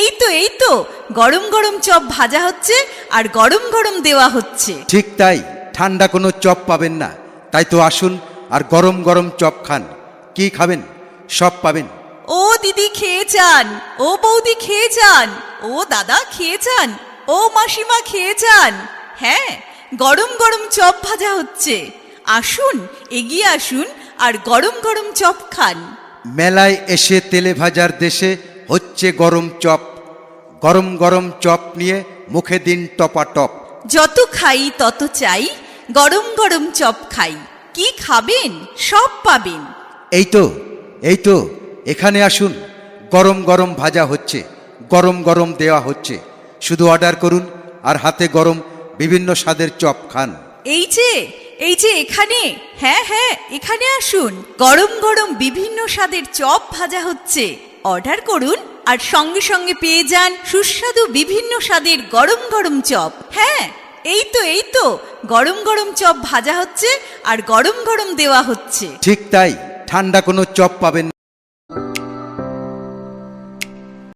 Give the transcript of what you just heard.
এই তো গরম গরম চপ ভাজা হচ্ছে আর গরম গরম দেওয়া হচ্ছে। ঠিক তাই, ঠান্ডা কোনো চপ পাবেন না। তাই তো আসুন আর গরম গরম চপ খান। কি খাবেন সব পাবেন। ও দিদি খেয়ে যান, ও বৌদি খেয়ে যান, ও দাদা খেয়ে যান, ও মাসিমা খেয়ে যান। হ্যাঁ, গরম গরম চপ ভাজা হচ্ছে। আসুন, এগিয়ে আসুন আর গরম গরম চপ খান। মেলায় এসে তেলে ভাজার দেশে হচ্ছে গরম চপ। গরম গরম চপ নিয়ে মুখে দিন টপাটপ। যত খাই তত চাই, গরম গরম চপ খাই। কি খাবেন সব পাবেন। এই তো এখানে আসুন, গরম গরম ভাজা হচ্ছে, গরম গরম দেওয়া হচ্ছে। শুধু অর্ডার করুন আর হাতে গরম বিভিন্ন স্বাদের চপ খান। এই যে এখানে, হ্যাঁ এখানে আসুন, গরম গরম বিভিন্ন স্বাদের চপ ভাজা হচ্ছে। অর্ডার করুন আর সঙ্গে সঙ্গে পেয়ে যান সুস্বাদু বিভিন্ন স্বাদের গরম গরম চপ। হ্যাঁ, এই তো গরম গরম চপ ভাজা হচ্ছে আর গরম গরম দেওয়া হচ্ছে। ঠিক তাই, ঠান্ডা কোনো চপ পাবেন না।